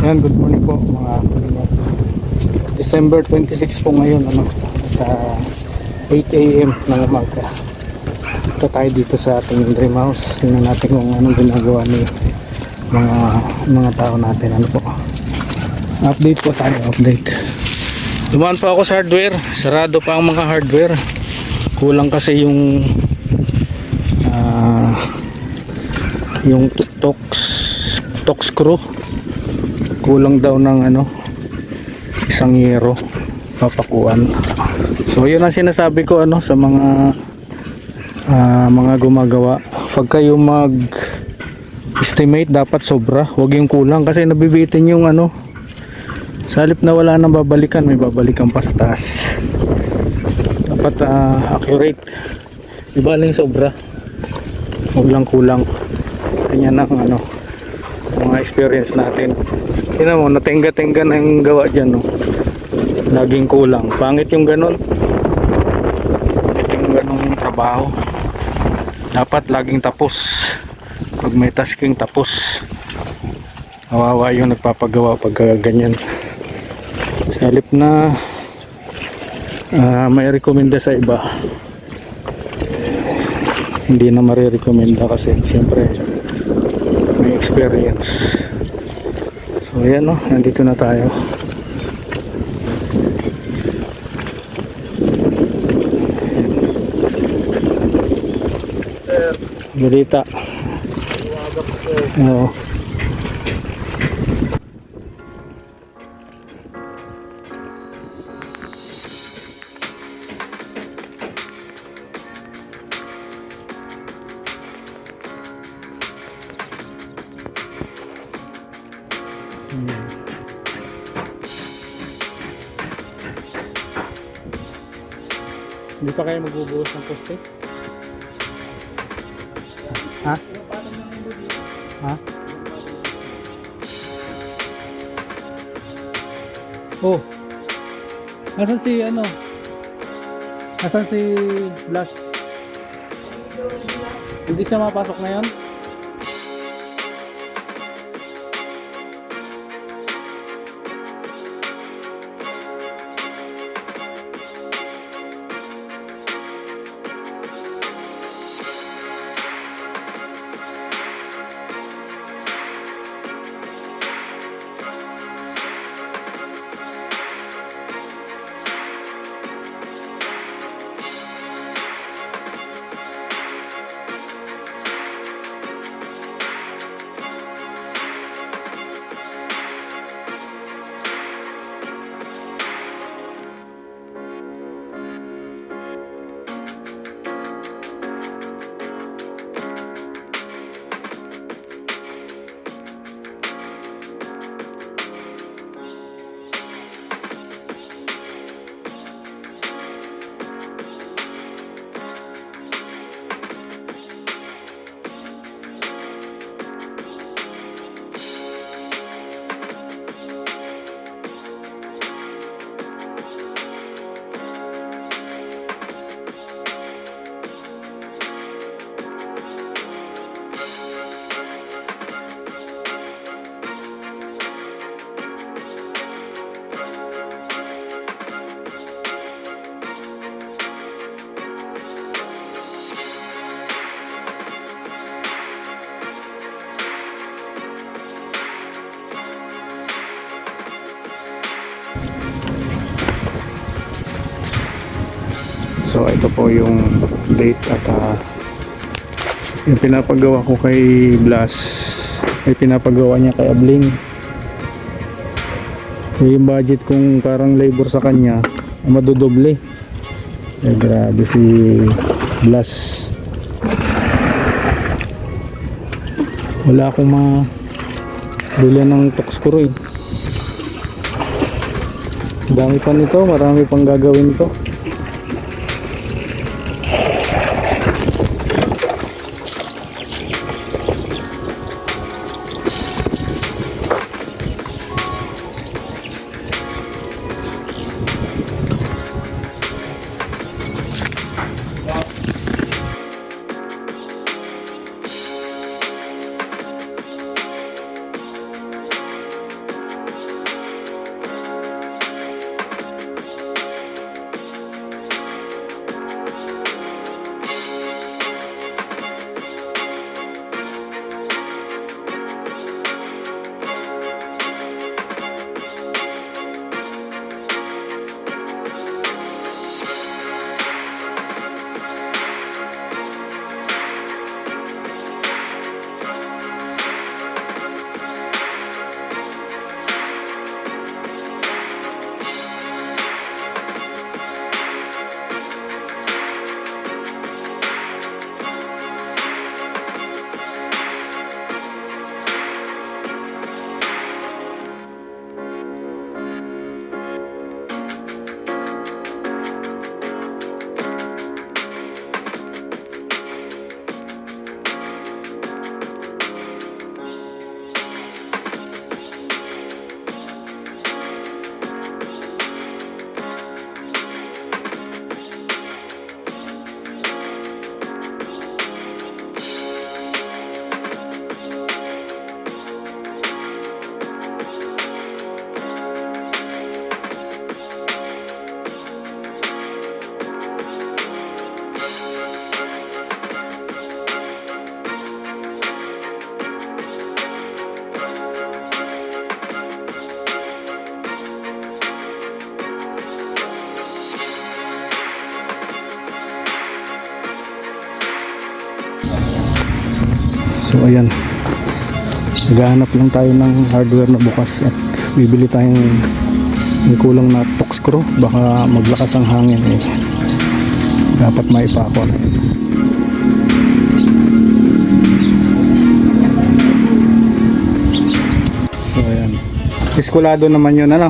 Yan, good morning po mga kapatid. December 26 po ngayon, at 8 a.m. ng umaga. Ito tayo dito sa ating dream house. Tingnan natin kung anong ginagawa ni mga tao natin. Ano po, update po tayo, update. Dumaan pa ako sa hardware, sarado pa ang mga hardware. Kulang kasi yung torx screw. Kulang daw ng isang yero papakuan. So yun ang sinasabi ko sa mga gumagawa, pag kayo mag estimate dapat sobra, huwag yung kulang, kasi nabibitin yung sa halip na wala nang babalikan, may babalikan pa sa taas. Dapat accurate, ibaling sobra, huwag lang kulang. Ganyan ang mga experience natin. Tingnan mo, natenga-tenga na yung gawa dyan, no? Laging kulang. Pangit yung ganun. Pangit yung ganung trabaho. Dapat laging tapos. Pag may tasking, tapos. Kawawa yung nagpapagawa pag ganyan. Sa halip na may rekomenda sa iba, hindi na marirekomenda kasi siyempre may experience. So ayan, nandito na tayo. Balita. Oo. Hindi pa kayo magbubuhos ng poste? Ha? Ha? Oh. Nasaan si Nasaan si Blush? Hindi siya mapasok ngayon? So ito po yung date at yung pinapagawa ko kay Blas ay pinapagawa niya kay Abling. So yung budget kong parang labor sa kanya madodoble. Grabe si Blas. Wala akong mabilhan ng toxcuro eh. Dami pa nito, marami pang gagawin ito. ayan. Naghahanap lang tayo ng hardware na bukas at bibili tayong may kulang na torque screw. Baka maglakas ang hangin eh. Dapat maipako na yun. So ayan. Iskulado naman yun, ano?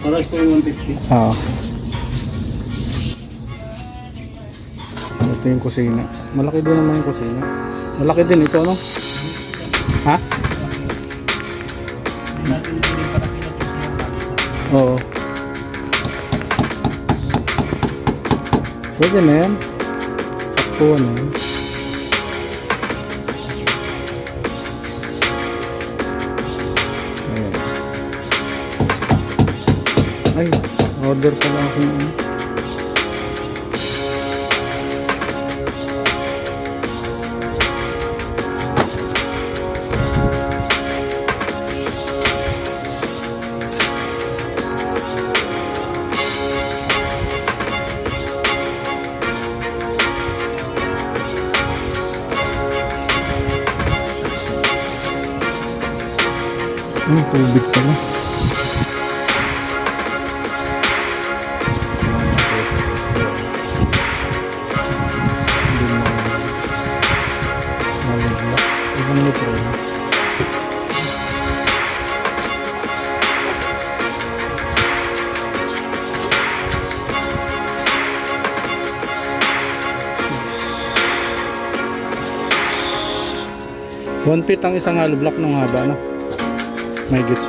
Paras po yung 150. Oo. Ito yung kusina. Malaki din naman yung kusina. Malaki din ito, no? Ha? Oo. Pwede na yan. Saktuhan na yan. Ayan. Ay, order pala ako ng ano. Tubig pala. Ibang litro. One feet ang isang hollow block ng haba, no? May git.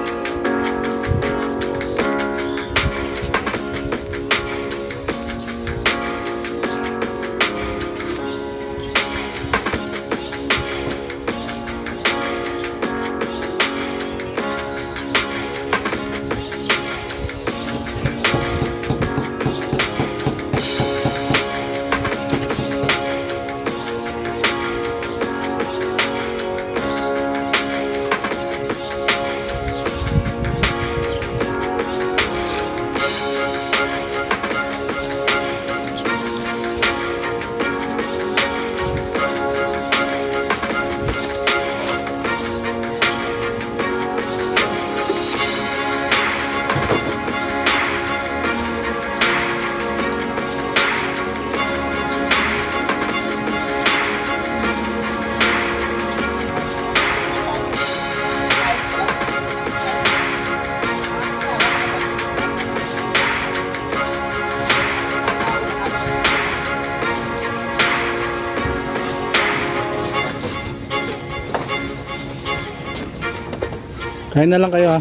Kain na lang kayo ha.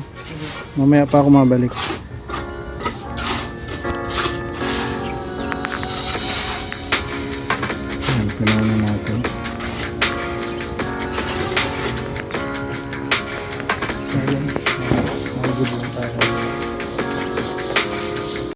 Mamaya pa ako mabalik. Ayan, kailangan na